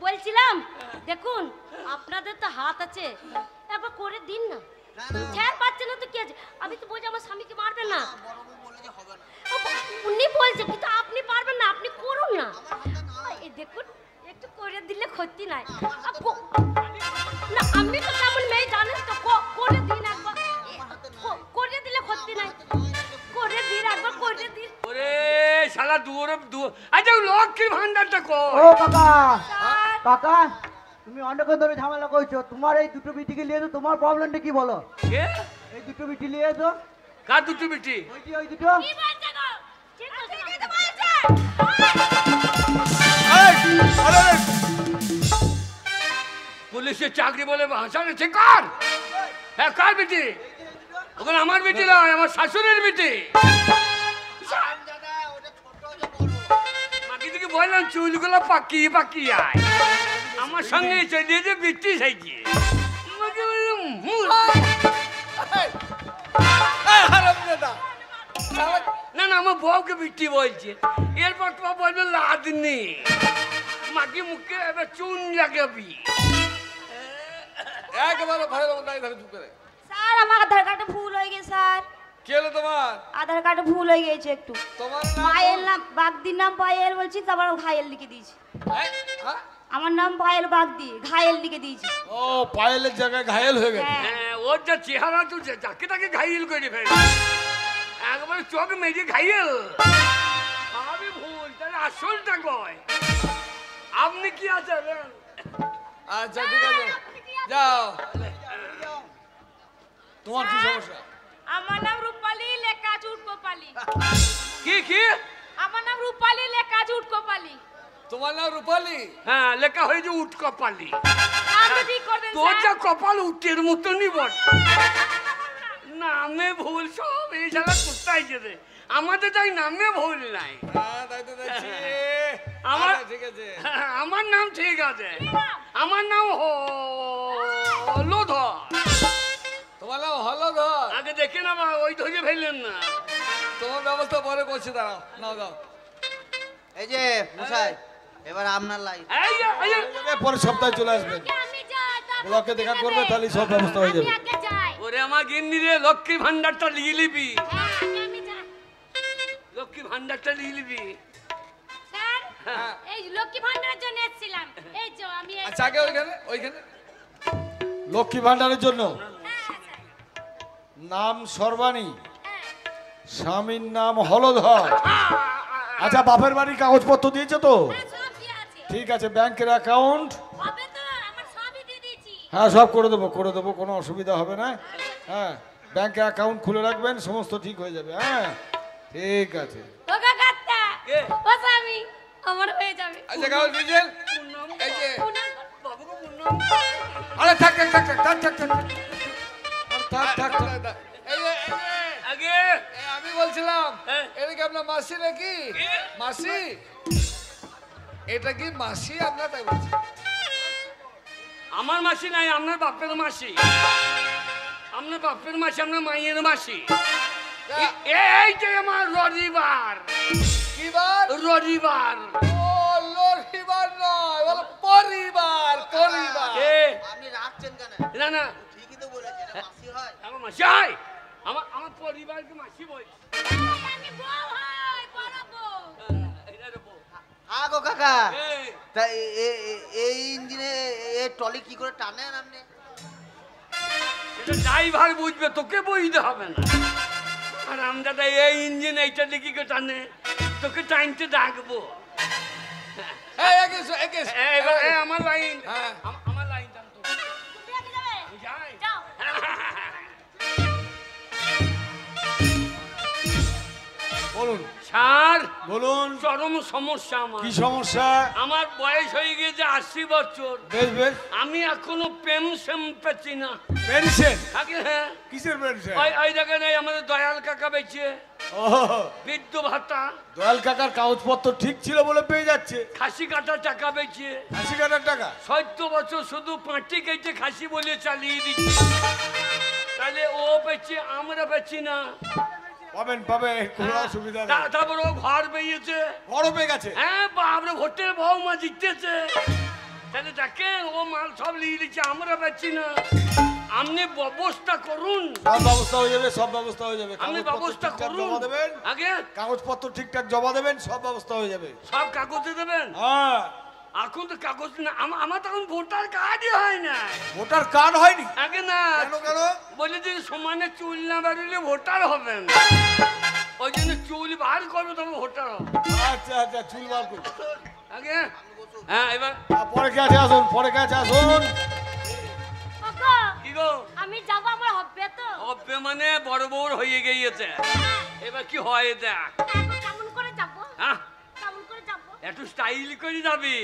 বলছিলাম দেখুন আপনাদের তো হাত আছে একবার করে দিন না। ছেড় পাচ্ছে না তো কি আছে? আমি তো বলছি আমার স্বামীকে মারবেন না, উনি বলছে কিন্তু আপনি পারবেন না, আপনি করুন না। এই দেখুন একটু করে দিলে ক্ষতি নাই না, আমি তো কেমন মেয়ে জানেন তো, করে দিন একবার, করে দিলে ক্ষতি নাই, করে দিন একবার, করে দিন। ওরে শালা দূরে আচ্ছা লক্ষ্মীর ভান্ডারটা কর। ও কাকা, কাকা তুমি অনেকক্ষণ ধরে ঝামেলা করছো, তোমার এই দুটো বিটিকে নিয়ে তো তোমার প্রবলেমটা কি বলো? এই দুটো বিটি নিয়ে তো। কার দুটো বিটি? ওই দুটো। কি বলছে গো? ঠিকই তো বলছে। পুলিশের চাকরি বলে ভাষা নেছে কার? হ্যাঁ কার বিটি? ওখানে আমার বিটি নয়, আমার শাশুড়ির বিটি। মাকে থেকে বললাম চুলগুলো পাকিয়ে পাকিয়ে আয়, আমার সঙ্গে চলে যে বিটি সাইকে। না না আমার বউকে বিটি বলছে, এরপর তোমার বলবে লাদনি, মাকে মুখে এবার চুন লাগাবি। একেবারে ভয় নাই ধরে চুপ করে। স্যার আমার আধার কার্ডে ভুল হয়ে গেছে স্যার। কি হলো তোমার? আধার কার্ডে ভুল হয়ে গেছে একটু। তোমার পায়েল নাম বাগদির নাম পায়েল বলছি, তারপর ঘায়েল লিখে দিয়েছি। আমার নাম পায়েল বাগদি, ঘায়েল লিখে দিয়েছি। ও পায়েলের জায়গায় ঘায়েল হয়ে গেছে। হ্যাঁ ওর যা চেহারা তো যাকে তাকে ঘাইল করে ফেলে, একবারে চোখ মেজে ঘাইল। আমি ভুল, তাহলে আসলটা কয়। আপনি কি আছেন? আচ্ছা ঠিক আছে যাও। তোমার কি সমস্যা? আমার নাম রূপালী, লেখা জুট কোপালি। কি কি? আমার নাম রূপালী, লেখা জুট কোপালি। তোমার নাম রূপালী? হ্যাঁ লেখা হয়েছে উঠ কপালি। আপনি ঠিক করে দেন তোর স্যার। যা কপাল উটের মতনই বট, নামে ভুল সব এই জায়গা কোথায় যেতে, আমাদের তাই নামে ভুল নাই। হ্যাঁ তাই তো দেখছি। আমার ঠিক আছে, আমার নাম ঠিক আছে, আমার নাম হলধর। তোমার নাম হলধর? আগে দেখে না বা ওই ধরে ফেললেন না। তোমার ব্যবস্থা পরে করছি, দাঁড়াও নাও দাও। এই যে মশাই এবার আপনার লাইন। এই যে, এই যে। পরের সপ্তাহে চলে আসবেন, আমি যাই, তারপর ব্লকে দেখা করবে, তাহলে সব ব্যবস্থা হয়ে যাবে। আমি আগে যাই। ওরে আমার গিন্নি রে, লক্ষ্মী ভান্ডারটা নিয়ে নিবি, হ্যাঁ, আমি যাই। লক্ষ্মী ভান্ডারটা নিয়ে নিবি। স্যার, হ্যাঁ। এই লক্ষ্মী ভান্ডারের জন্য এসেছিলাম। এই যে আমি আচ্ছা আগে ওইখানে লক্ষ্মী ভান্ডারের জন্য নাম সর্বাণী, স্বামীর নাম হলধর। আচ্ছা বাপের বাড়ির কাগজপত্র দিয়েছো তো? সব দিয়ে আছে। ঠিক আছে, ব্যাংকের অ্যাকাউন্ট? হবে তো, আমার সবই দিয়ে দিয়েছি। হ্যাঁ সব করে দেবো, কোনো অসুবিধা হবে না। হ্যাঁ ব্যাংকে অ্যাকাউন্ট খুলে রাখবেন, সমস্ত ঠিক হয়ে যাবে। হ্যাঁ ঠিক আছে। ও কাকাত্তা, কে? ও স্বামী, আমার হয়ে যাবে। আচ্ছা কাগজ দিয়েছেন? এই যে বাবুকে পুণ্যম। আরে থাক এই যে আগে আমি বলছিলাম হ্যাঁ। এটা কি আপনার মাসি নাকি? কি? মাসি? এটা কি মাসি আপনার? তাই বলছি। আমার মাসি নাই, আপনার বাপের মাসি। আপনার বাপের মাসি, আপনার মায়ের মাসি। এই যে আমার রবিবার। কি বার? রবিবার। ও লরিবার নয়, বলো পরিবার। আপনি রাখছেন কেন? না না ঠিকই তো বলেছেন, এটা মাসি হয়। আমার মাসি হয়, আমার পরিবারকে মাসি বলছি। আমি বউ হই, বড় বউ। হ্যাঁ গো কাকা, এই, তা এই ইঞ্জিনে এই ট্রলি কি করে টানেন আপনি? এটা ড্রাইভার বুঝবে, তোকে বুঝতে হবে না। আর আমদাদা এই ইঞ্জিন এইটা দেখি কে টানে, তোকে টাইমতে ডাকবো। এই আমার লাইন, হ্যাঁ। আমার লাইন টানতো। তুমি আগে যাবে? যাই। যাও। বলুন স্যার বলুন চরম সমস্যা আমার। কি সমস্যা? আমার বয়স হয়ে গেছে 80 বছর, বেশ আমি এখনো পেনশন পেছি না। পেনশন? আগে হ্যাঁ, কিসের পেনশন? ওই জায়গায় নেই, আমাদের দয়াল কাকা বেঁচে ও বৃদ্ধ ভাতা, দয়াল কাকার কাগজপত্র ঠিক ছিল বলে পেয়ে যাচ্ছে। খাসি কাটা টাকা বেঁচে 80,000 টাকা? 70 বছর শুধু পাঁটি কেটে খাসি বলে চালিয়ে দিচ্ছে। তাই তাহলে ও পেয়েছে আমরা পেয়েছি না। পাবেন পাবেন, কোনো অসুবিধা নেই। তারপর ও ঘর পেয়েছে, বড় পেয়ে গেছে। হ্যাঁ বাপরে ভোটের বউমা জিততেছে। তাহলে দেখেন ও মাল সব নিয়ে নিচ্ছে, আমরা পাচ্ছি না। আপনি ব্যবস্থা করুন। সব ব্যবস্থা হয়ে যাবে, সব ব্যবস্থা হয়ে যাবে। আপনি ব্যবস্থা করুন, জমা দেবেন আগে কাগজপত্র ঠিকঠাক জমা দেবেন, সব ব্যবস্থা হয়ে যাবে। সব কাগজে দেবেন। হ্যাঁ এখন তো কাগজ না, আমার তখন ভোটার কার্ডই হয় না। ভোটার কার্ড হয়নি? আগে না, কেন কেন? বলে যে সমানে চুল না বেরোলে ভোটার হবেন, ওই জন্য চুল বার করবে তবে ভোটার হবে। আচ্ছা আচ্ছা, চুল বার করুন আগে। হ্যাঁ এবার পরে কাছে আসুন, পরে কাছে আসুন। ওগো, কি গো? আমি যাব, আমার হবে তো? হবে মানে বড় বড় হয়ে গিয়েছে, এবার কি হয় দেখ। এখন কেমন করে যাব? হ্যাঁ কেমন করে যাব? একটু স্টাইল করে যাবি,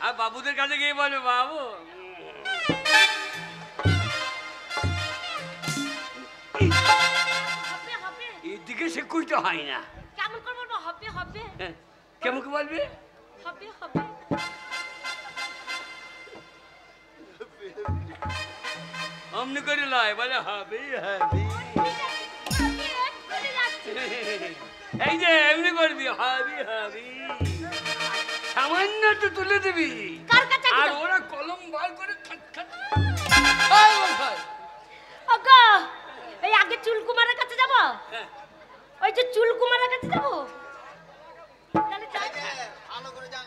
আর বাবুদের কাছে গিয়ে বলে বাবু হবে হবে। এদিকে সে কইতে হয় না। কেমন করে বলবো? হবে হবে হ্যাঁ, কেমন করে বলবি? হবে হবে। অমনি করে লয়, বলে হবে হবে। আমি এক্ষুনি যাচ্ছি। এই যে এমনি করবি, হবে হবে, সামান্য একটু তুলে দিবি, কার কাছে আর যাবো? ওরা কলম বার করে খাট খাট। ওগো, এই আগে চুলকুমারের কাছে যাব? ওই যে চুলকুমারের কাছে যাব? তাহলে যাই। ভালো করে যান।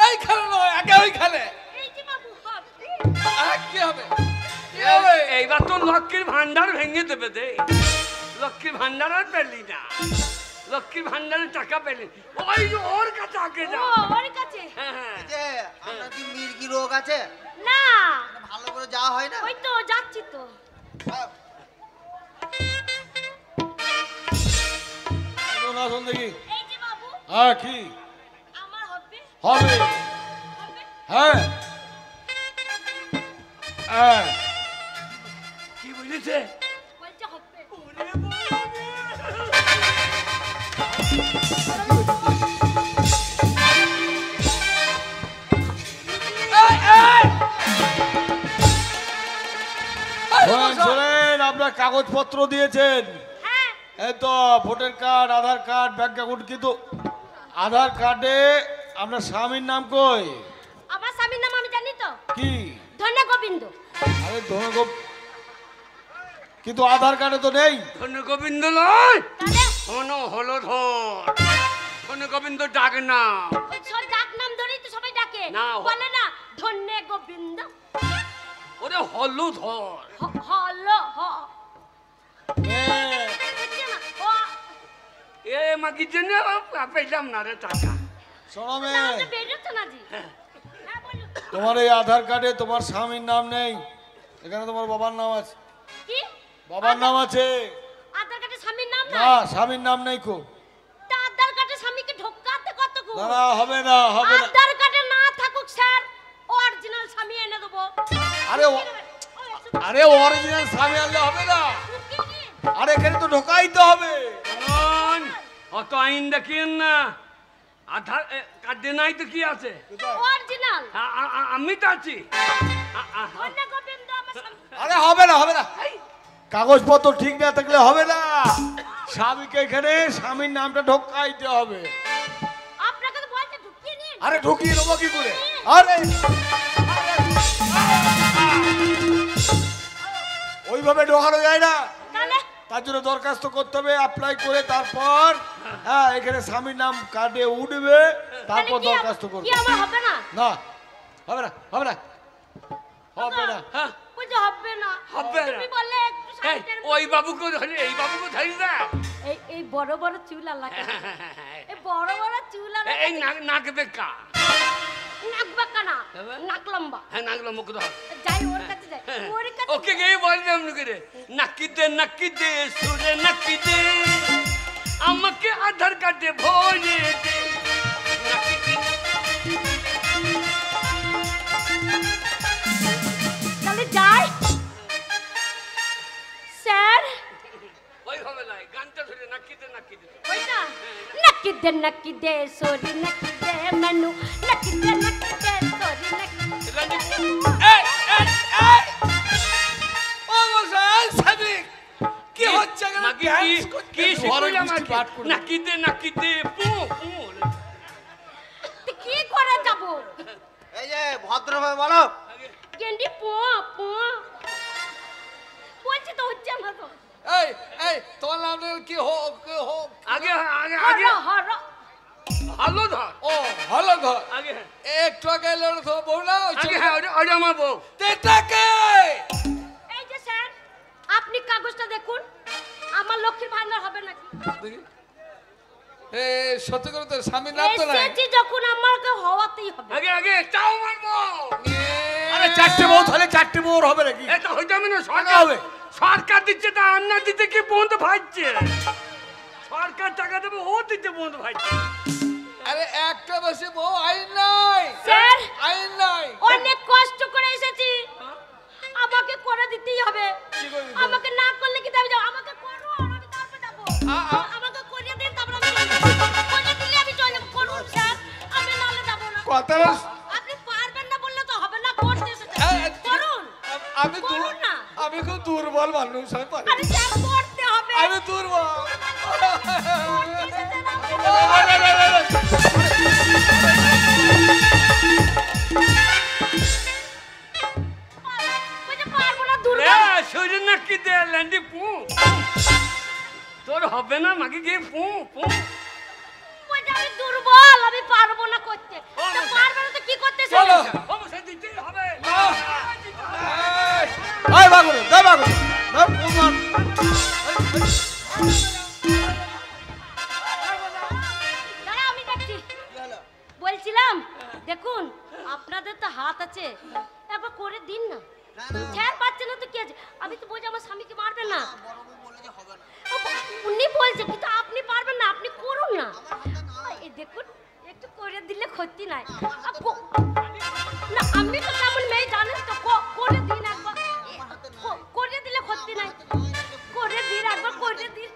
এই খেলে নয়, আগে ওই খেলে। এই যে বাবু হবে। কি হবে? এইবার তো লক্ষ্মীর ভান্ডার ভেঙে দেবে দে। লক্ষ্মীর ভান্ডার আর পেলি না, লক্ষ্মীর ভান্ডারের টাকা পেলি, ওই যে ওর কাছে আগে ও, যা। ওর কাছে? হ্যাঁ হ্যাঁ। এই যে আপনার কি মির্গি রোগ আছে? না, ভালো করে যাওয়া হয় না? ওই তো যাচ্ছি তো। আসুন আসুন দেখি। এই যে বাবু, হ্যাঁ কি আমার হবে হবে? হবে। হ্যাঁ হ্যাঁ, কি বলেছে? বলছে হবে। শোনেন শোনেন, আপনার কাগজপত্র দিয়েছেন, হ্যাঁ, এই তো ভোটার কার্ড, আধার কার্ড, ব্যাংক অ্যাকাউন্ট, কিন্তু আধার কার্ডে আপনার স্বামীর নাম কই? আমার স্বামীর নাম আমি জানি তো, কি? ধন্য গোবিন্দ। আরে ধনগোপ, কিন্তু আধার কার্ডে তো নেই। ধন্য গোবিন্দ নয়, তাহলে ধন হলো ধর, ধন্য গোবিন্দ ডাক না। ওই সব ডাক নাম ধরেই তো সবাই ডাকে, না, বলে না ধন্য গোবিন্দ। ওরে হলো ধর। হলো হ, হ্যাঁ, বুঝছে না? ও এ মাগির জন্য পেলাম না রে টাকা। শোনো না, মেয়ে, ওটা বেরোচ্ছে না জি। হ্যাঁ বলুন। তোমার এই আধার কার্ডে তোমার স্বামীর নাম নেই, এখানে তোমার বাবার নাম আছে। কি? বাবার নাম আছে? আধার কার্ডে স্বামীর নাম না, নাই? স্বামীর নাম নেই কো। তা আধার কার্ডে স্বামীকে ঢোকাতে কত গো? না না, হবে না হবে না। আধার কার্ডে না থাকুক স্যার, অরিজিনাল স্বামী এনে দেবো। আরে আরে অরিজিনাল স্বামী আনলে হবে না, আরে এখানে তো ঢোকাইতে হবে। শোন, অত আইন দেখিয়েন না, আধার কার্ডে নাই তো কি আছে? অরিজিনাল আমি তো আছি। ধন্য গোবিন্দ আমার স্বামী। আরে হবে না হবে না, কাগজপত্র ঠিক না থাকলে হবে না, স্বামীকে এখানে স্বামীর নামটা ঢোকাইতে হবে। আপনাকে তো বলতে ঢুকিয়ে নিন। আরে ঢুকিয়ে নেবো কি করে? আরে ওইভাবে ঢোকানো যায় না, তাহলে তার জন্য দরখাস্ত করতে হবে, অ্যাপ্লাই করে তারপর হ্যাঁ এখানে স্বামীর নাম কার্ডে উঠবে, তারপর তাহলে দরখাস্ত করবে। কি আমার হবে না? না হবে না হবে না হবে না। হ্যাঁ, বুঝে হবে না। হবে না। তুমি বললে একটু এই, সাইডের ওই বাবুকে ধরে, এই বাবুকে ধরি না। এই বড় বড় চুল আল্লাহ এই বড় বড় চুল আল্লাহ এই নাক বেকা। নাক বাঁকা না, এবার? নাক লম্বা। হ্যাঁ নাকলো মুখ ধর। যাই ওর কাছে যাই, ওর কাছে ওকে গিয়ে বলবে এমনি করে, নাকি দে সুরে নাকি দে, আমাকে আধার কার্ডে ভরে দে। নাকি দে। তাহলে যাই স্যার। ওইভাবে নয়, গানটা ধরে নাকি দে নাকি দে। ওইটা নাকি দে नकी दे सोरी नकी दे मैनू नकी दे सोरी नकी এই এই ও মশাই সাদিক কি হচ্ছে কেন কি শিখুলা মাকে নাকি দে পু পু তুই কি করে যাব এই যে ভদ্রভাবে বলো গেন্ডি পু পু বলছি তো হচ্ছে না তো এই তোমার নাম কি হো আগে আগে আগে হর হলো ধর ও হলো ধর আগে একটু আগে লড় তো বউ না আগে হ্যাঁ ওটা আমার বউ তেটাকে এই যে স্যার আপনি কাগজটা দেখুন আমার লক্ষ্মীর ভান্ডার হবে নাকি এ সত্যি করে তো স্বামীর নাম তো নাই এসেছি যখন আমাকে হওয়াতেই হবে আগে আগে চাও মারবো আরে চারটে বউ তাহলে চারটে বউর হবে নাকি এটা হইতে আমি না সরকার হবে সরকার দিচ্ছে তা আমরা দিতে কি বন্ধ ভাইছে সরকার টাকা দেবে ও দিতে বন্ধ ভাইছে আরে একটা বসে বউ আইন নাই স্যার আইন নাই অনেক কষ্ট করে এসেছি আমাকে করে দিতেই হবে আমাকে না করলে কি যাবে আমাকে করো আর আমি তারপর যাব আমাকে করিয়ে দিন তারপর আমি করে দিলে আমি চলে যাব করুন স্যার আমি নালে যাব না কথা আপনি পারবেন না বললে তো হবে না করতে এসেছে করুন আমি করুন না আমি খুব দুর্বল মানুষ আমি পারি আরে স্যার করতে হবে আমি দুর্বল পারবো না দুর্বল শরীর না কি দে ল্যান্ডি পু তোর হবে না মাকে গিয়ে পু পু আমি দুর্বল আমি পারবো না করতে তো পারবে না তো কি করতে চলো অবশ্যই দিতেই হবে এই বাগুলো দে বাগুলো দে প্রমাণ দাঁড়া আমি দেখছি বলছিলাম দেখুন আপনাদের তো হাত আছে একবার করে দিন না ঠের পাচ্ছে না তো কি আছে আমি তো বলছি আমার স্বামীকে মারবে না উনি বলছে কিন্তু আপনি পারবেন না আপনি করুন না এই দেখুন একটু করে দিলে ক্ষতি নাই না আমি তো তেমন মেয়ে জানেন তো করে দিন একবার করে দিলে ক্ষতি নাই করে দিন একবার করে দিন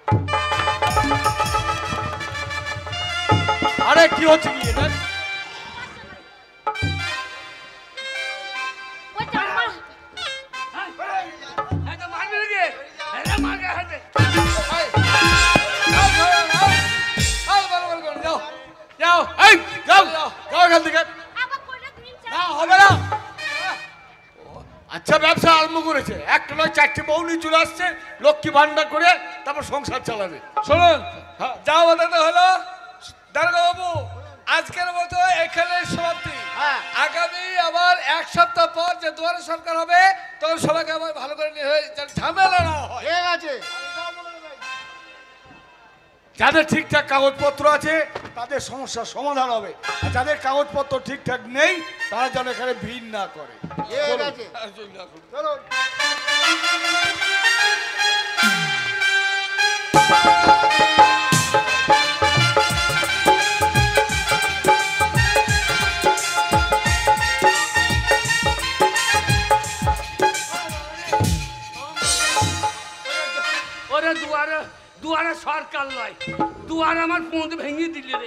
আরে কি হচ্ছে কি এটা আচ্ছা ব্যবসা আরম্ভ করেছে একটা নয় চারটে বউ নিয়ে চলে আসছে লক্ষ্মী ভান্ডার করে তারপর সংসার চালাবে শুনুন যাও বলতে হলো দারোগা বাবু আজকের মতো এখানে সমাপ্তি আগামী আবার এক সপ্তাহ পর যে দুয়ারে সরকার হবে তখন সবাইকে আবার ভালো করে নিয়ে ঝামেলা না হয় ঠিক আছে যাদের ঠিকঠাক কাগজপত্র আছে তাদের সমস্যার সমাধান হবে আর যাদের কাগজপত্র ঠিকঠাক নেই তারা যেন এখানে ভিড় না করে ঠিক আছে চলো ওরে দুয়ারে সরকার লয় দুয়ার আমার পৌঁছ ভেঙে দিলে রে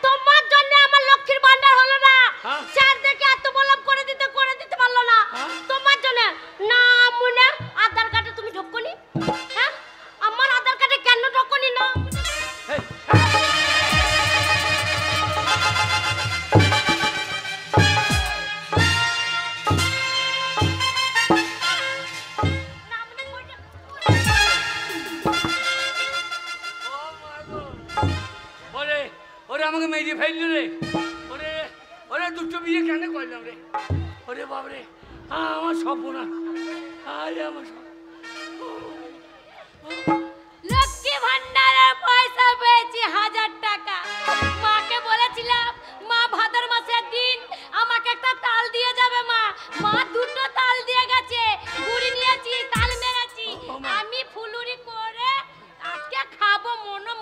তোমার জন্য আমার লক্ষ্মীর ভান্ডার হলো না স্যারদেরকে এত বললাম করে দিতে পারলো না তোমার জন্য না মনে আধার কার্ডে তুমি ঢোকনি হ্যাঁ আমার আধার কার্ডে কেন ঢোকনি না আমাকে মেরে ফেললি রে ওরে ওরে দুটো বিয়ে কেন করলাম রে ওরে বাবরে আমার স্বপ্ন না আরে আমার লক্ষ্মী ভান্ডারের পয়সা পেয়েছি 1000 টাকা মাকে বলেছিলাম মা ভাদর মাসের দিন আমাকে একটা তাল দিয়ে যাবে মা দুটো তাল দিয়ে গেছে গুড়ি নিয়েছি তাল মেরেছি আমি ফুলুরি করে আজকে খাবো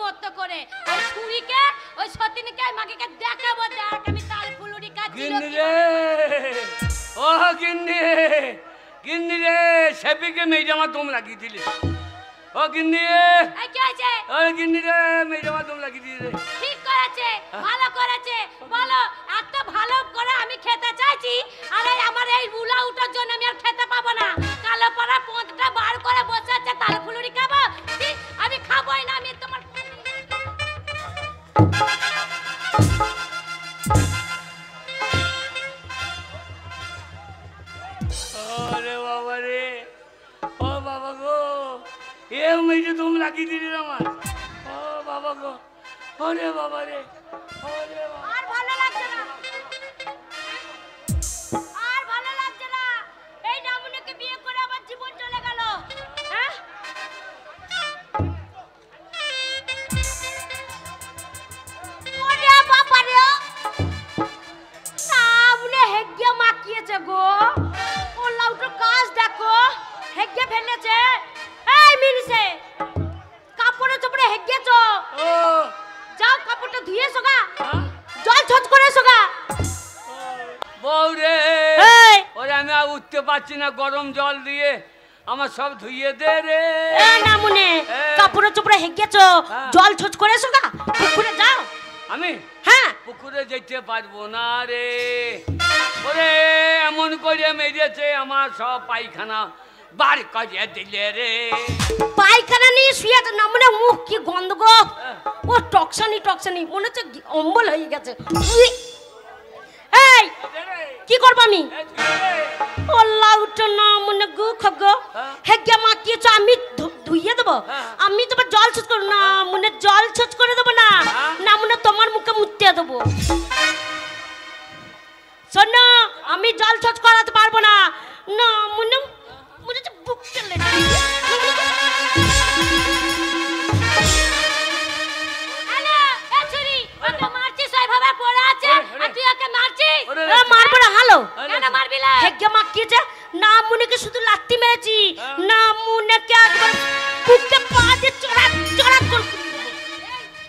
মতো করে ওই ছুরিকে ওই সতিনকে মাকে দেখাবো দেখ আমি তাল ফুলুরি খাচ্ছি গিন্নি রে ও গিন্নি রে সেবিকে মেয়ে আমার দম লাগিয়ে দিলে ও গিন্নি এই কি আছে? ও গিন্নি রে মেরে বাথরুম লাগিয়ে দিয়ে রে। ঠিক করেছে, ভালো করেছে। বলো, এত ভালো করে আমি খেতে চাইছি, আর এই আমার এই বুলা উঠার জন্য আমি আর খেতে পাবো না। কালো পাড়া পোঁতটা বার করে বসে আছে, তাল ফুলুরি খাবো? ঠিক, আমি খাবোই না। আমি তোমার ওরে বাবা রে, ও বাবা গো, এ মেরে তুমি লাগিয়ে দিলি আমার। ও বাবা গো, ওরে বাবা রে, ওরে বাবা। আর ভালো লাগছে না, আর ভালো লাগছে না। এই নামুনাকে বিয়ে করে আমার জীবন চলে গেল। হ্যাঁ, ওরে বাবা রে, নামুনে হেগিয়া মাখিয়েছে গো। ও লাউটো কাজ দেখো, হেগিয়ে ফেলেছে। এই মিনিসে, কাপড়ে চোপড়ে হেগিয়েছো? ও যাও কাপড়টা ধুয়ে এসো গা, হ্যাঁ? জল ছচ করে এসো গা। বউ রে, এই, ওরে আমি আর উঠতে পারছি না, গরম জল দিয়ে আমার সব ধুইয়ে দে রে। এ নামুনে, এই। কাপড়ে চোপড়ে হেগিয়েছো, হ্যাঁ। জল ছচ করে এসো গা, পুকুরে যাও। আমি হ্যাঁ, পুকুরে যেতে পারবো না রে। ওরে এমন করে মেরেছে আমার সব পায়খানা বার করে দিলে রে। পায়খানা নিয়ে শুয়ে আছে। নামুনে মুখ কি গন্ধ গো। হ্যাঁ। ও টকসানি টকসানি, মনে হচ্ছে অম্বল হয়ে গেছে। উই। এই, কি করবো আমি? ও লাউটো নামুনে গু খগো, হ্যাঁ। হেগিয়া মাখিয়েছো, আমি ধুইয়ে দেবো? হ্যাঁ। আমি তোমার জল ছচ করবো না, মনে জল ছচ করে দেবো না, হ্যাঁ। না মনে তোমার মুখে মুতে দেবো। শোনো, আমি জল ছচ করাতে পারবো না, না মনে মনে হচ্ছে বুক চলে। হ্যালো, এ ছুরি, ওকে মারছিস ওইভাবে পড়ে আছে, আর তুই ওকে মারছিস? এ মারবো না, হ্যালো। কেন মারবি না? হেগে মাখিয়েছে, না মুনিকে শুধু লাত্তি মেরেছি, না মুনিকে একবার বুকে পা দিয়ে চড়া চড়া করে।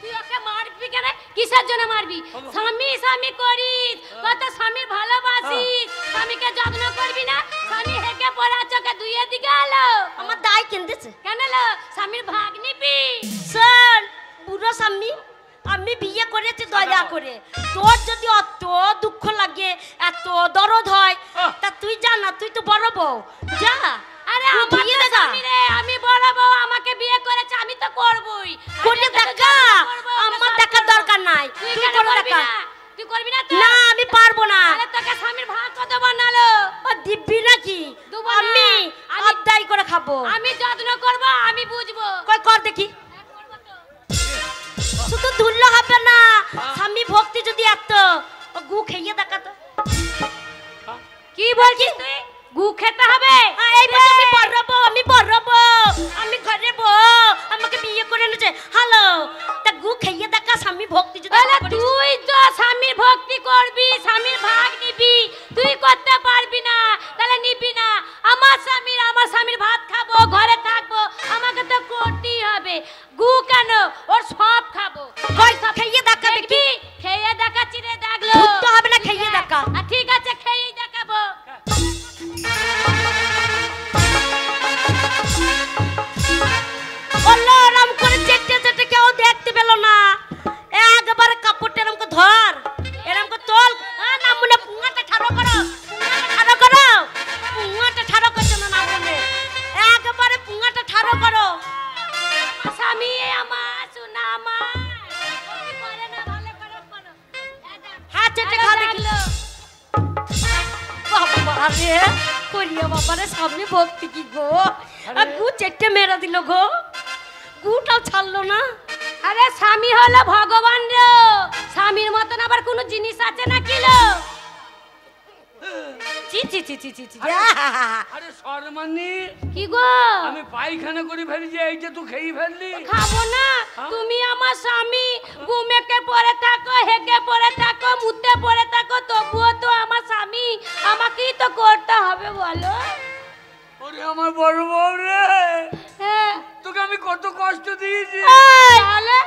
তুই ওকে মারবি কেন? কিসের জন্য মারবি? স্বামী স্বামী করিস, কত স্বামীর ভালোবাসিস, স্বামীকে যত্ন করবি না? স্বামী হেগে পড়ে আছে, ওকে দুইয়ে দিকে আলো। আমার দায় কিনতেছে কেন? লো স্বামীর ভাগ নিবি? শোন বুড়ো স্বামী, আমি বিয়ে করেছি দয়া করে। তোর যদি অত দুঃখ লাগে, এত দরদ হয়, তা তুই যা না, তুই তো বড় বউ, যা। আরে আমার স্বামী রে, আমি বড় বউ, আমাকে বিয়ে করেছে, আমি তো করবই। করে দেখা, আমার দেখার দরকার নাই, তুই করে দেখা। তুই করবি না তো? না, আমি পারবো না। আরে তোকে স্বামীর ভাগ কত বানালো? ও দিব্যি নাকি? আমি আদায় করে খাবো। আমি যত্ন করব, আমি বুঝবো। কই কর দেখি। শুধু ধুললে হবে না, স্বামী ভক্তি যদি এত, ও গু খেয়ে দেখা তো। কি বলছিস তুই? গু খেতে হবে? এই বছর আমি পড়বো, আমি পড়বো, আমি ঘরে বউ, আমাকে বিয়ে করে এনেছে। হ্যালো, তা গু খেয়ে দেখা, স্বামী ভক্তি যদি। তুই তো স্বামীর ভক্তি করবি, স্বামীর ভাগ নিবি, তুই করতে পারবি না, তাহলে নিবি না। আমার স্বামীর ভাত খাবো, ঘরে থাকবো, আমাকে তো করতেই হবে। গু কেন, ওর সব খাবো। খেয়ে দেখা দেখি। খেয়ে দেখাচ্ছি রে, দেখলো তো হবে না, খেয়ে দেখা। ঠিক আছে, খেয়েই দেখাবো। রাম করে চেটে চেটে কেউ দেখতে পেল না, একবারে কাপড়টা এরকম করে ধর, এরকম করে তোল। না মনে পুঙাটা ঠাড়ো করো, পুঙাটা ঠাড়ো করো, পুঙাটা ঠাড়ো করছো না, না মনে একবারে পুঙাটা ঠাড়ো করো। স্বামী আমার সোনা আমার করে না, ভালো করে করো। হ্যাঁ চেটে খা দেখলো। বাবা রে, করিয়া বাবা রে, সামনে ভক্তি কি গো, আর গু চেটে মেরা দিল গো, গুটাও ছাড়লো না। আরে স্বামী হলো ভগবান রে, স্বামীর মতন আবার কোন জিনিস আছে নাকি লো? চি চি চি চি চি চি। আরে শর্মানি, কি গো? আমি পায়খানা করে ফেলেছি, এই যে তুই খেয়ে ফেললি। খাবো না, তুমি আমার স্বামী, ঘুমেকে পড়ে থাকো, হেগে পড়ে থাকো, মুতে পড়ে থাকো, তবুও তো আমার স্বামী, আমাকেই তো করতে হবে বলো। ওরে আমার বড় বউ রে, হ্যাঁ, তোকে আমি কত কষ্ট দিয়েছি। তাহলে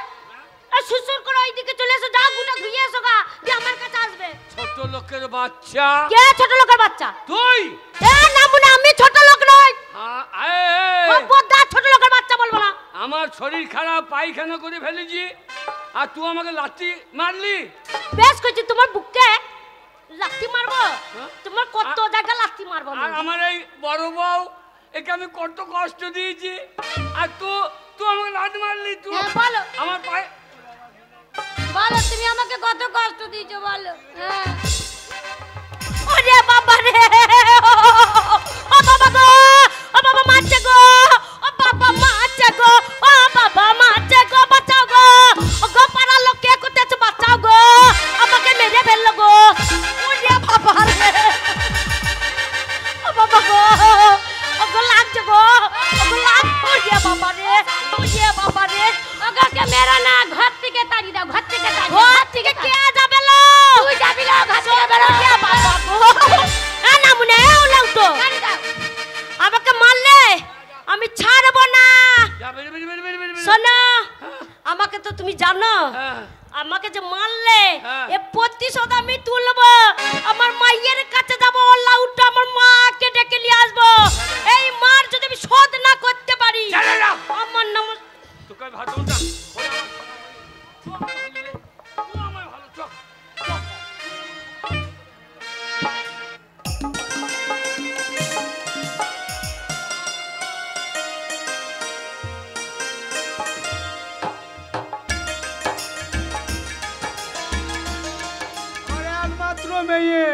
সুসুর করে ওইদিকে চলে এসো, যাও গুটা ধুয়ে এসো গা, যে আমার কাছে আসবে। ছোট লোকের বাচ্চা। কে ছোট লোকের বাচ্চা? তুই। এ না মনে, আমি ছোট লোক নই। খবরদার ছোট লোকের বাচ্চা বলবো না। আমার শরীর খারাপ, পায়খানা করে ফেলেছি, আর তুই আমাকে লাথি মারলি। বেশ করছি, তোমার বুকে লাথি মারবো? তোমার কত জায়গা লাথি মারবো? আর আমার এই বড় বউ, একে আমি কত কষ্ট দিয়েছি, আর তুই আমাকে লাথি মারলি। তুই বলো, আমার পায়ে বলো তুমি আমাকে কত কষ্ট দিয়েছো, বলো। হ্যাঁ। ওরে বাবা রে, ও বাবা গো, ও বাবা মারছে গো, ও বাবা মারছে গো, ও বাবা মারছে গো, বাঁচাও গো, ও গো পাড়ার লোক কে করতেছে, বাঁচাও গো, আমাকে মেরে ফেললো গো। ওরে বাবা রে, ও বাবা গো, ও গো লাগছে গো, ও গো লাগ। ওরে বাবা রে, ওরে বাবা রে, ওকে মেরো না, ঘর থেকে তাড়ি দাও, ঘর থেকে তাড়ি। ঘর থেকে কে যাবে লো? তুই যাবি লো, ঘর থেকে বেরো। কে বাবা গো, না মনে ওলাও তো তাড়ি দাও। আমাকে মারলে আমি ছাড়বো না। শোনো, আমাকে তো তুমি জানো, আমাকে যে মারলে এ প্রতিশোধ আমি তুলবো। আমার মায়ের কাছে যাবো, লাউটা আমার মাকে ডেকে নিয়ে আসবো। এই মার যদি আমি শোধ না করতে পারি, আমার নাম তোকে ভাত দেবো না। আমার ভালো চল। আরে একমাত্র মেয়ে,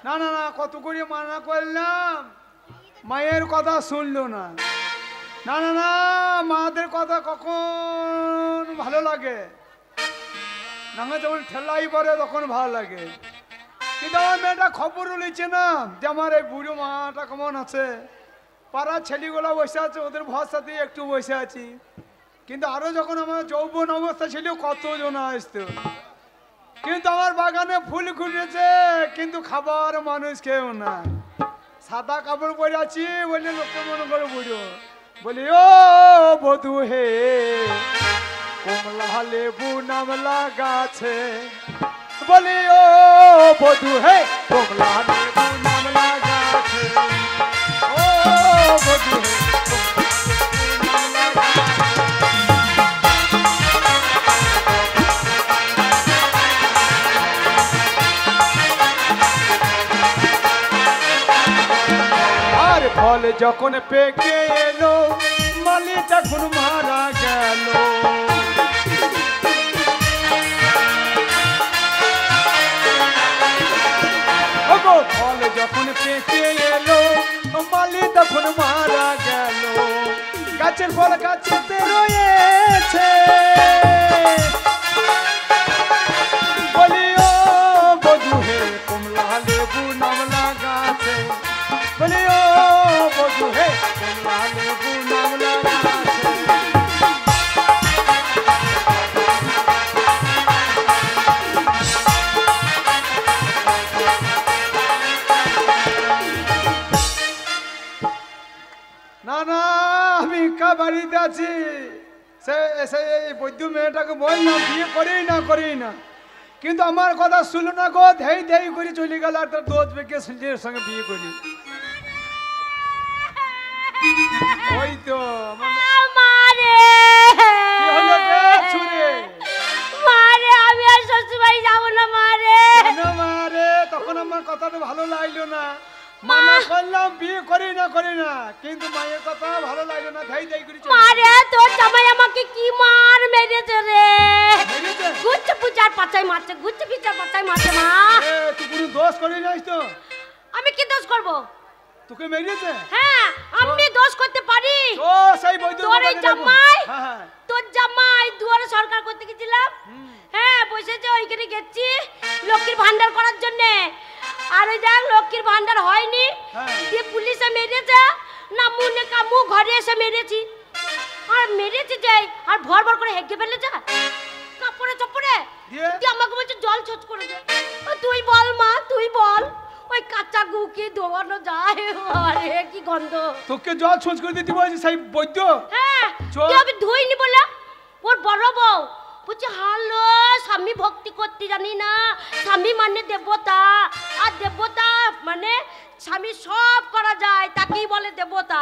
না না না, কত করে মানা করলাম, মায়ের কথা শুনলো না। না না না, মাদের কথা কখন ভালো লাগে না, যখন ঠেলাই পরে তখন ভালো লাগে। কিন্তু আমার মেয়েটা খবর নিচ্ছে না যে আমার এই বুড়ো মাটা কেমন আছে। পাড়ার ছেলেগুলো বসে আছে, ওদের ভরসাতে একটু বসে আছি। কিন্তু আরো যখন আমার যৌবন অবস্থা ছিল, কতজন আসতো, কিন্তু আমার বাগানে ফুল খুলেছে, কিন্তু খাবার মানুষ কেউ না। সাদা কাপড় পরে আছি বলে লোকে মনে করে বুঝো, বলি ও বধু হে, কমলা লেবু নামলা গাছে, বলি ও বধু হে, কমলা লেবু নামলা গাছে, ও বধু হে, ফল যখন পেকে এলো, মালি তখন মারা গেল। ফল যখন পেকে এলো, মালি তখন মারা গেল। গাছের ফল গাছেতে রয়েছে, বলি ও বধু হে, কমলা লেবু নামলা গাছে, বলি ও বধু হে, কমলা লেবু নামলা গাছে। না না, আমি কা বাড়িতে আছি, সে বৈদ্য মেয়েটাকে বললাম বিয়ে করেই না, কিন্তু আমার কথা শুনলো না গো, ধেই ধেই করে চলে গেল, আর তার দোষ বেঁকে সুন্দরের সঙ্গে বিয়ে করি। ওই তো মারে, কি হলো রে ছুরে? মারে আমি আর শ্বশুর বাড়ি যাবো না। মারে কেন মারে? তখন আমার কথাটা ভালো লাগলো না, মানা করলাম বিয়ে করি না, কিন্তু মায়ের কথা ভালো লাগলো না, ধেই ধেই করে চলে গেল। মারে, তোর জামাই আমাকে কি মার মেরেছে রে। মেরেছে? গুচ্ছ পূজার পাচাই মারছে, গুচ্ছ পূজার পাচাই মারছে। মা, তুই কোনো দোষ করি নাই তো? আমি কি দোষ করব? তোকে মেরেছে? হ্যাঁ, আমি দোষ করতে পারি। ও সেই বৈদ্য তোর এই জামাই, হ্যাঁ, তোর জামাই দুয়ারে সরকার করতে গেছিলাম। হ্যাঁ, বসেছে ওইখানে গেছি লক্ষ্মীর ভান্ডার করার জন্য। আর ওই দেখ লক্ষ্মীর ভান্ডার হয়নি, দিয়ে পুলিশে মেরেছে না, মুনে কামু ঘরে এসে মেরেছি। আর মেরেছে যাই, আর ভর ভর করে হেগে ফেলেছে কাপড়ে চপড়ে, দিয়ে আমাকে বলছে জল ছোট করে দে। তুই বল মা, তুই বল, ওই কাঁচা গু কি ধোয়ানো যায়? আরে কি গন্ধ! তোকে জল ছোঁচ করে দিতে বলছি সেই বৈদ্য? হ্যাঁ, আমি ধুইনি বলে ওর বড় বউ বলছে হালো, স্বামী ভক্তি করতে জানি না, স্বামী মানে দেবতা, আর দেবতা মানে স্বামী সব করা যায়, তাকেই বলে দেবতা।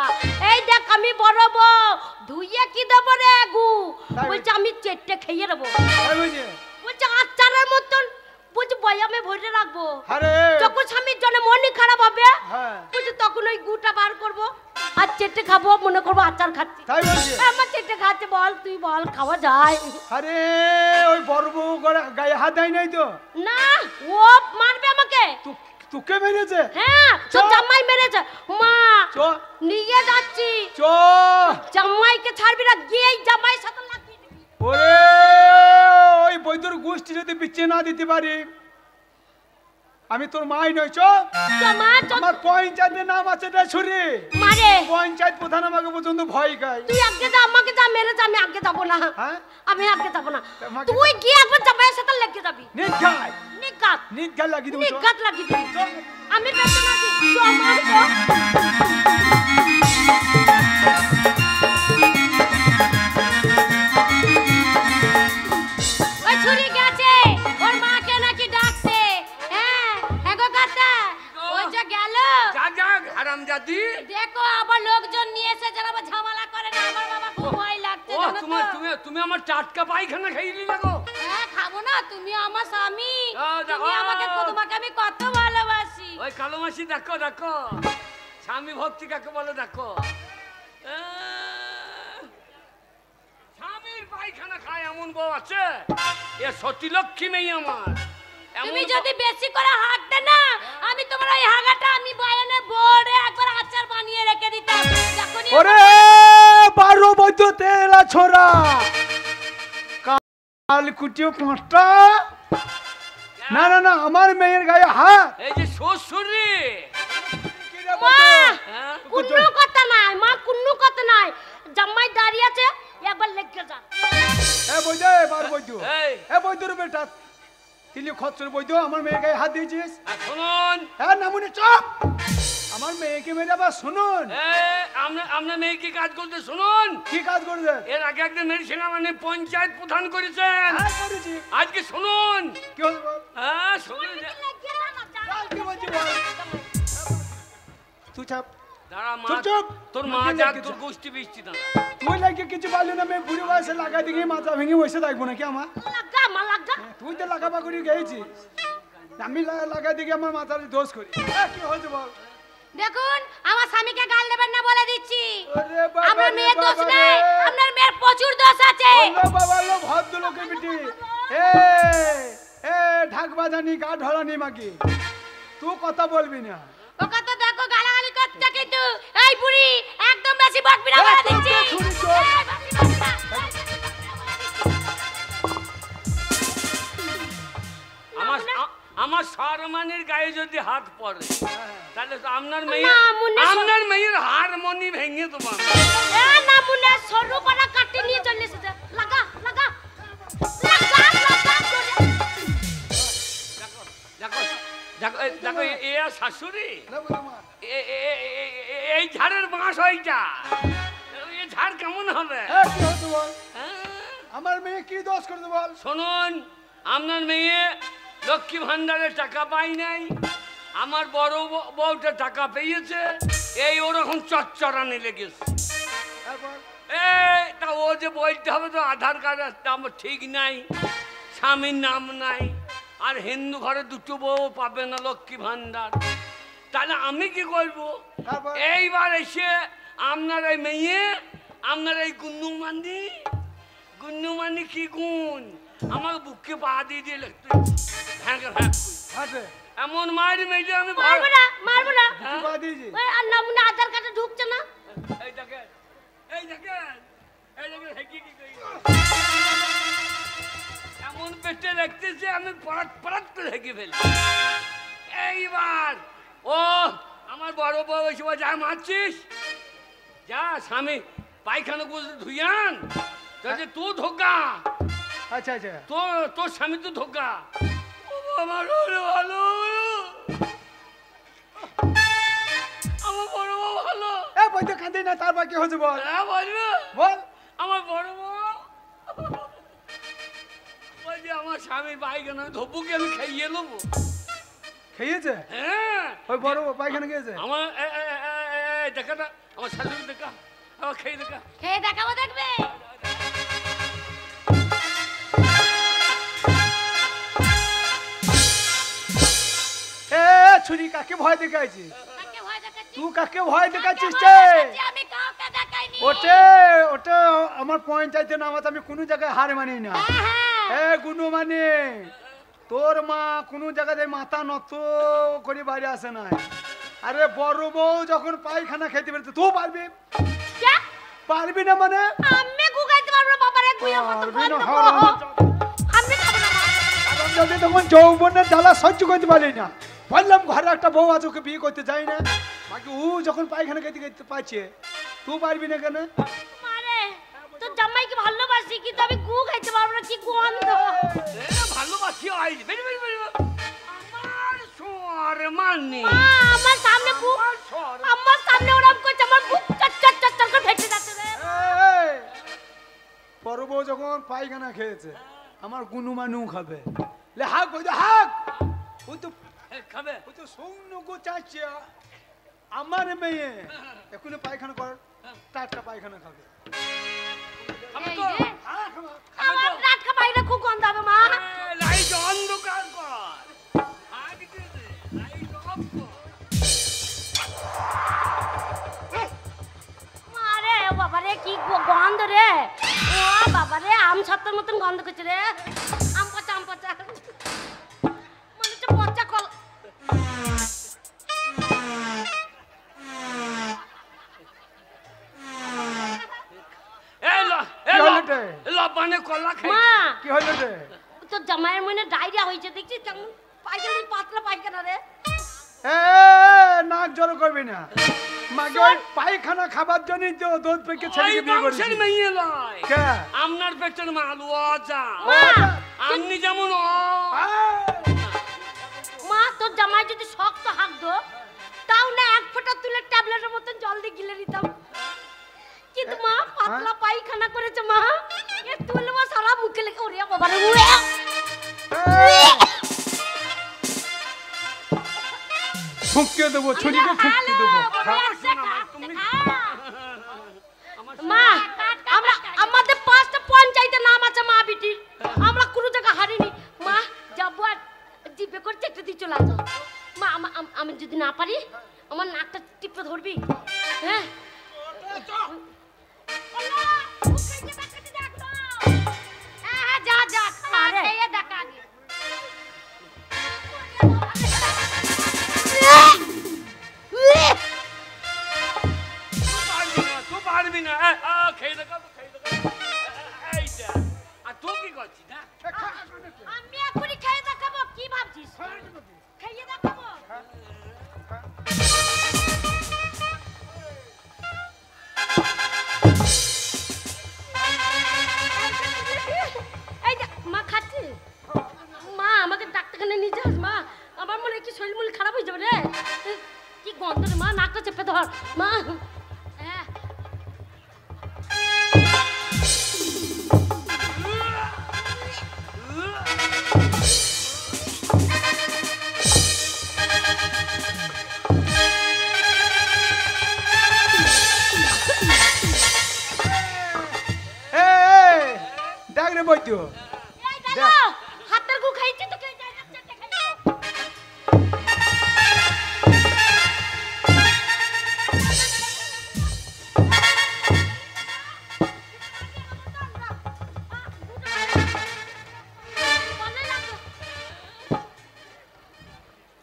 এই দেখ আমি বড় বউ, ধুইয়ে কি দেবো রে গু? বলছে আমি চেটে খেয়ে দেবো। বলছে আচারের মতন, বলছে বয়ামে ভরে রাখবো। যখন স্বামীর জন্য মনই খারাপ হবে, বলছে তখন ওই গুটা বার করবো আর চেটে খাবো, মনে করবো আচার খাচ্ছি। আমার চেটে খাচ্ছে, বল তুই বল খাওয়া যায়? আরে ওই বড় বউ গায়ে হাত দেয় নাই তো? না, ও মারবে আমাকে। তোকে মেরেছে? হ্যাঁ, তো জামাই মেরেছে। মা নিয়ে যাচ্ছি। জামাইকে ছাড়বি না, গিয়ে জামাই সাথে লাগিয়ে দিবি। ওরে ওই বৈদ্যর গোষ্ঠী যদি বিচ্ছে না দিতে পারি, আমি তোর মাই নই। আমার পঞ্চায়েতের নাম আছে ছুরি মারে। পঞ্চায়েত প্রধান আমাকে পর্যন্ত ভয় খায়। তুই আগে যা, আমাকে যা মেরেছে, আমি আগে যাবো না। আমি আগে যাবো না, তুই গিয়ে একবার জামাইয়ের সাথে লেগে যাবি। নিঘাত নিঘাত নিঘাত লাগিয়ে দিবি। নিঘাত লাগিয়ে দিবি। আমি পেছনে আছি, আমার ওই ছুরি গেছে, ওর মাকে নাকি ডাকছে। হ্যাঁ এগো কাটা, ওই যে গেল। হারামজাদি, দেখো আবার লোকজন নিয়ে এসে যারা আবার ঝামেলা করে না, আমার বাবা খুব ভয় লাগছে। তুমি আমার টাটকা পায়খানা খাইলি না গো? হ্যাঁ খাবো না, তুমি আমার স্বামী, তুমি আমাকে, তোমাকে আমি কত ভালোবাসি। ওই কালো মাসি দেখো দেখো, স্বামী ভক্তি কাকে বলে দেখো। স্বামীর পায়খানা খায় এমন বউ আছে? এ সতী লক্ষ্মী মেয়ে আমার। তুমি যদি বেশি করে হাঁটতে না, আমি তোমার ওই হাগাটা আমি বয়ানের বোর্ডে একবার আচার বানিয়ে রেখে দিতাম। ওরে বারো বৈদ্য তেলা ছোড়া, কাল কুটিও পাঁচটা। না না না, আমার মেয়ের গায়ে হাত। এই যে শ্বশুরি, কুন্নু কথা নাই মা, কুন্নু কথা নাই। জামাই দাঁড়িয়ে আছে, একবার লেগে যা। এ বৈদ্য, বার বৈদ্য, এ বৈদ্যর বেটা তিলি খচ্চর বৈদ্য, আমার মেয়ের গায়ে হাত দিয়েছিস। শুনুন, হ্যাঁ নামুনি চুপ। আমার মেয়েকে মেরে আবার শুনুন। আপনার মেয়ে কি কাজ করতে শুনুন। কি কাজ করবে? এর আগে একদিন মেডিসিন মানে পঞ্চায়েত প্রধান করেছেন। আজকে শুনুন কি হলো? হ্যাঁ শুনুন, কি বলছি বল? তুই চাপ। দাঁড়া মা, চুপ। তোর মা যা, তোর গোষ্ঠী বৃষ্টি দাঁড়া। তুই লাগে কিছু পারলি না, আমি বুড়ি বয়সে লাগাই দিয়ে মাথা ভেঙে বসে থাকবো নাকি আমার? লাগা মা লাগা। তুই তো লাগাবা করে গেছিস, আমি লাগাই দিয়ে আমার মাথার দোষ করি। কি হয়েছে বল? দেখুন আমার স্বামীকে গাল দেবেন না বলে দিচ্ছি। ওরে বাবা, আমার মেয়ের দোষ নেই, আপনার মেয়ের প্রচুর দোষ আছে। ওরে বাবা লো, ভদ্র লোকের বিটি। এ এ ঢাক বাজানি গা ঢলানি মাগি, তুই কথা বলবি না। ও কথা দেখো গালাগালি করতে, কিন্তু এই বুড়ি একদম বেশি বকবি না বলে দিচ্ছি। আমার সম্মানের গায়ে যদি হাত পড়ে, তাহলে তো আপনার মেয়ের হারমোনি ভেঙে তোমার। না মুনে সরু পাড়া কাটি নিয়ে চলে এসেছে। লাগা লাগা লাগা লাগা। দেখো দেখো দেখো, এ শাশুড়ি, এই ঝাড়ের বাঁশ ওইটা, এই ঝাড় কেমন হবে? কি হতো বল? আমার মেয়ে কি দোষ করতে বল? শুনুন, আপনার মেয়ে লক্ষ্মী ভান্ডারের টাকা পাই নাই, আমার বড় বউটা টাকা পেয়েছে, এই ওরকম চচ্চড়ানি লেগেছে। এই তা ও যে বলতে হবে তো আধার কার্ড আমার ঠিক নাই, স্বামীর নাম নাই, আর হিন্দু ঘরে দুটো বউ পাবে না লক্ষ্মী ভান্ডার, তাহলে আমি কি করবো? এইবার এসে আপনার এই মেয়ে, আপনার এই গুন্নুমানি কি গুণ, আমার বুককে পা দিয়ে দিয়ে লিখতে এমন মারি মেয়েছে আমি মারবো না, মারবো না। ওই আর না মুনে আধার কার্ডে ঢুকছে না। এই দেখেন, এই দেখেন, এই দেখেন কি এমন পেটে রাখতেছে, আমি পরাত পরাত করে হেঁকে ফেলি। এইবার ও আমার বড় বউ ওই সময় যা মারছিস, যা স্বামী পায়খানা করে ধুইয়ান, তুই ধোকা। আচ্ছা আচ্ছা, তোর স্বামী তো ধোকা। আমার ভালো, আমার বড় বউ ভালো। বইতে কাঁদে না, তারপর কি হয়েছে বল? হ্যাঁ বলবো, বল। আমার বড় বউ ওই যে আমার স্বামীর পায়খানা ধোপুকে আমি খাইয়ে নেবো, খেয়েছে হ্যাঁ ওই বড় পায়খানা খেয়েছে আমার দেখা না আমার শাশুড়ি দেখা আমার খেয়ে দেখা খেয়ে দেখাবো দেখবে এ ছুরি কাকে ভয় দেখাইছিস কাকে ভয় দেখাচ্ছি তুই কাকে ভয় দেখাচ্ছিস কাকে রে ভয় দেখাচ্ছি? আমি কাউকে দেখাইনি ওটে ওটা আমার পঞ্চায়েতে নামাতে আমি কোনো জায়গায় হার মানি না হ্যাঁ এ গুনু মানে তোর মা কোনো জায়গাতে মাথা নত করে বাইরে আসে না আরে বড় বউ যখন পায়খানা খেতে পারছে তুই পারবি কে? পারবি না মানে আমি গুগাইতে পারবো না বাবারে গুইয়া কত পারবি না, গন্ধ হারাম গো। জাদা। আমি খাবো না মা। কারণ যদি তখন যৌবনের জ্বালা সহ্য করতে পারি না বললাম ঘরে একটা বউ আছে ওকে বিয়ে করতে যাই না বাকি ও যখন পায়খানা খেতে খেতে পাচ্ছে তুই পারবি না কেন মারে তোর জামাইকে ভালোবাসি কিন্তু আমি গু খাইতে পারবো না কি গন্ধ ভালোবাসি আইজ বেরি বেরি বেরি আমার সোয়ার মানি মা আমার সামনে গু আমার সামনে ওরকম করছে আমার বুক চট চট চট চট করে ফেটে যাচ্ছে রে এই, বড় বউ যখন পায়খানা খেয়েছে আমার গুনুমানু খাবে লে হাক ওই হাক খাবে ওই তো সৌন্য গো চাচ্ছে আমার মেয়ে এখন পায়খানা কর টাটকা পায়খানা খাবে খাবে এই তো রে, আমার টাটকা বাইরে খুব গন্ধ হবে মা লাইট অন্ধকার কর আগে লাইট অফ কর মারে ও বাবারে কি গন্ধ রে ও বাবারে আম সত্তর মতন গন্ধ করছে রে আম পচা মনে হচ্ছে পচা কল লবানে কলা খাই মা কি হলো রে তোর জামাইয়ের মনে ডায়রিয়া হয়েছে দেখছিস কেমন পায়খানা পাতলা পায়খানা রে এ নাক জড়ো করবি না মাকে ওই পায়খানা খাবার জন্যই তো দুধ পেকে ছেলেকে বিয়ে করেছি বংশের মেয়ে লয় কে আপনার পেটের মাল অজা মা আপনি যেমন মা তোর জামাই যদি শক্ত হাঁকতো তাও না এক ফোঁটা তুলে ট্যাবলেটের মতন জল দিয়ে গিলে নিতাম কিন্তু মা পাতলা পায়খানা করেছে মা এ তুলবো সারা মুখে লেগে ওরে বাবারে উড়ে ঠুকে দেবো ছুরিকে ঠুকে দেবো মা আমরা আমাদের 5টা পঞ্চায়েতের নাম আছে মা বিটি আমরা কোনো জায়গা হারিনি মা যাবো আর জিপে করে চেকটা দিয়ে চলে আসো মা আমি যদি না পারি আমার নাকটা টিপে ধরবি হ্যাঁ যা যা খেয়ে দেখ আগে তুই পারবি না খেয়ে দেখা এইটা আর তুই কি করছিস না আমি এখনই খেয়ে দেখাবো কি ভাবছিস খেয়ে দেখাবো এই যে মা খাচ্ছে মা আমাকে ডাক্তারখানায় নিয়ে যাস মা আমার মনে হয় কি শরীর মূল খারাপ হয়ে যাবে রে কি গন্ধ রে মা নাকটা চেপে ধর মা হ্যাঁ দেখ রে বৈদ্য এই দেখো হাতের গু খাইছি তো কে যায় না চেটে খাইছো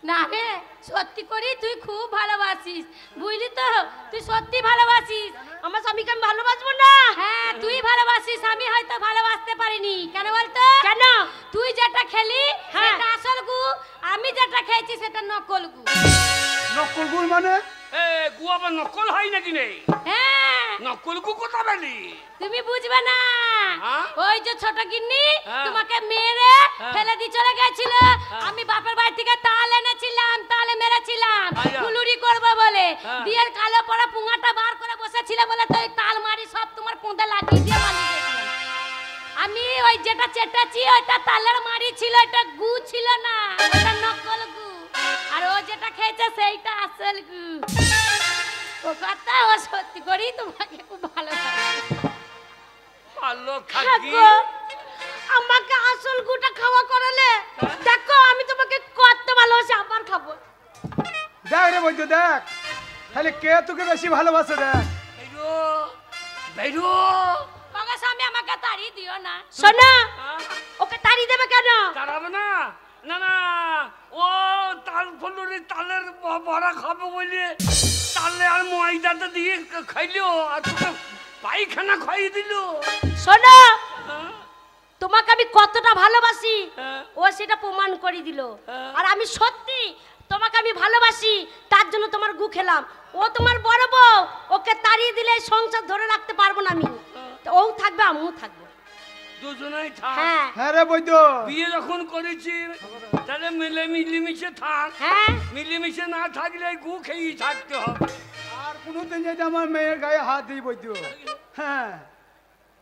না রে সত্যি করি তুই খুব ভালোবাসিস বুঝলি তো তুই সত্যি ভালোবাসিস আমার স্বামীকে আমি ভালোবাসবো না হ্যাঁ তুই ভালোবাসিস আমি হয়তো ভালোবাসতে পারিনি কেন বলতো কেন তুই যেটা খেলি সেটা আসল গু আমি যেটা খেয়েছি সেটা নকল গু নকল গুড় মানে এ গু আবার নকল হয় নাকি নেই হ্যাঁ নকল গু কোথা পেলি তুমি বুঝবে না হ্যাঁ? ওই যে ছোট গিন্নি হ্যাঁ। তোমাকে মেরে হ্যাঁ। ফেলে দিয়ে চলে গেছিল আমি বাপের বাড়ি থেকে তাল এনেছিলাম তালে মেরেছিলাম আয়া। ফুলুরি করবো বলে হ্যাঁ। দিয়ে কালো পড়া পুঙাটা বার করে বসেছিল বলে তো ওই তাল মারি সব তোমার পোঁদে লাগিয়ে দিয়ে পালিয়ে গেছিলাম আমি ওই যেটা চেটাচ্ছি ওইটা তালের মারি ছিল এটা গু ছিল না ওটা নকল গু হয়েছে সেইটা আসল গু। ও কথা ও সত্যি করেই তোমাকে খুব ভালোবাসে। ভালো হ্যাঁ খাকি গো, আমাকে আসল গুটা খাওয়া করালে দেখো আমি তোমাকে কত ভালোবাসি, আবার খাবো। দেখ রে বৈদ্য দেখ, তাহলে কে তোকে বেশি ভালোবাসে দেখ। বেরো বেরো ওকে স্বামী আমাকে তাড়িয়ে দিও না। শোনো, ওকে তাড়িয়ে দেবে কেন? দাঁড়াবে না না না, ও তাল ফুলুরি তালের বড়া খাবে বলে তালে আর ময়দাটা দিয়ে খাইলো আর তোকে পায়খানা খাইয়ে দিল। শোনো, হ্যাঁ? তোমাকে আমি কতটা ভালোবাসি হ্যাঁ। ও সেটা প্রমাণ করে দিল। হ্যাঁ। আর আমি সত্যি তোমাকে আমি ভালোবাসি, তার জন্য তোমার গু খেলাম। ও তোমার বড় বউ, ওকে তাড়িয়ে দিলে এই সংসার ধরে রাখতে পারবো না আমি। তো ও থাকবে, আমিও থাকবো। দুজনেই থাক। হ্যাঁ হ্যাঁ রে বৈদ্য, বিয়ে যখন করেছি তাহলে মিলেমিশে থাক। হ্যাঁ, মিলেমিশে না থাকলে গু খেয়েই থাকতে হবে। আর কোনোদিন যদি আমার মেয়ের গায়ে হাত দিই বৈদ্য, হ্যাঁ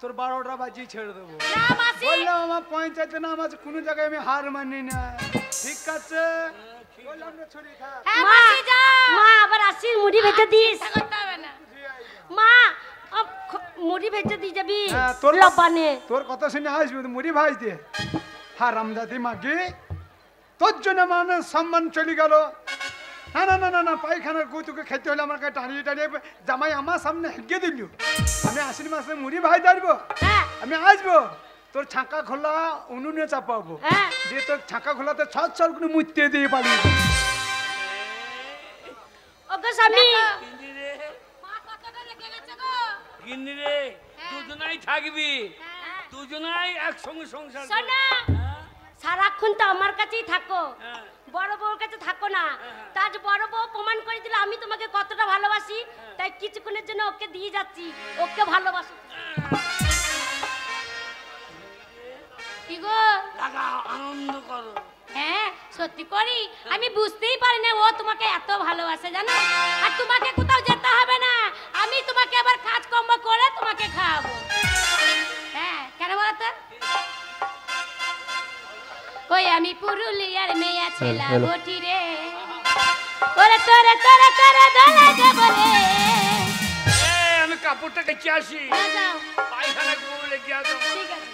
তোর 12টা বাজি ছেড়ে দেবো। না মাসি, বললাম আমার পঞ্চায়েতে না, আমার কোনো জায়গায় আমি হার মানি না। ঠিক আছে বললাম না, ছড়ি থাক। হ্যাঁ মাসি যা। মা আবার আসির মুড়ি ভেজে দিস। করতে হবে না মা, মুড়ি ভেজে দিয়ে যাবি হ্যাঁ, তোর লবানে। তোর কথা শুনে আসবে তো মুড়ি ভাই দিয়ে। হারামজাদি মাগি, তোর জন্য মানে সম্মান চলে গেল। না না না না না, পায়খানার গু তোকে খেতে হলে আমার কাছে টানিয়ে টানিয়ে জামাই আমার সামনে হেঁকে দিল। আমি আশ্বিন মাসে মুড়ি ভাই দাঁড়বো, হ্যাঁ আমি আসবো তোর ছাঁকা খোলা উনুনে চাপাবো, হ্যাঁ, দিয়ে তোর ছাঁকা খোলাতে ছট ছট করে মুততে দিয়ে পারি। ওকে স্বামী। গিন্নি রে, মা কতটা লেগে গেছে গো। গিন্নি রে, দুজনাই থাকবি, দুজনাই একসঙ্গে সংসার করবি। শোনো, সারাক্ষণ তো আমার কাছেই থাকো, হ্যাঁ। বড় বউর কাছে থাকো না। তার বড় বউ প্রমাণ করে দিল আমি তোমাকে কতটা ভালোবাসি, তাই কিছুক্ষণের জন্য ওকে দিয়ে যাচ্ছি। ওকে ভালোবাসো কি গো? লাগাও, আনন্দ করো। হ্যাঁ সত্যি করি, আমি বুঝতেই পারি না ও তোমাকে এত ভালোবাসে জানো। আর তোমাকে কোথাও যেতে হবে না, আমি তোমাকে আবার কাজকর্ম করে তোমাকে খাওয়াবো। হ্যাঁ কেন বলতো? ওই আমি পুরুলিয়ার মেয়ে ছেলা বটি রে, ওরে তোরে তোরে তোরে দলে দেব রে। এই, আমি কাপড়টা কেচে আসি, যাও, পায়খানা গুলে গিয়া দেবো। ঠিক আছে।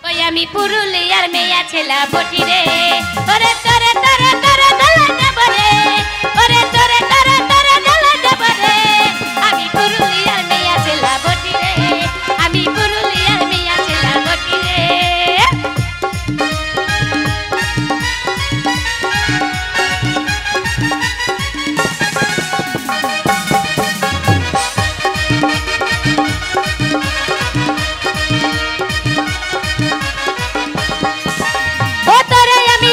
ওই আমি পুরুলিয়ার মেয়ে ছেলা বটি রে, ওরে তোরে তোরে তোরে দলে দেব রে, ওরে তোরে তোরে তোরে দলে দেব রে। আমি পুরুলিয়ার মেয়ে ছেলা বটি রে, আমি পুরুলিয়ার মেয়ে ছেলা বটি রে। ও তোরে আমি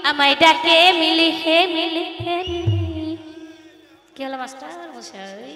আমায় ডাকে মিলি হে মিলি হে মিলি। কি হলো মাস্টার মশাই?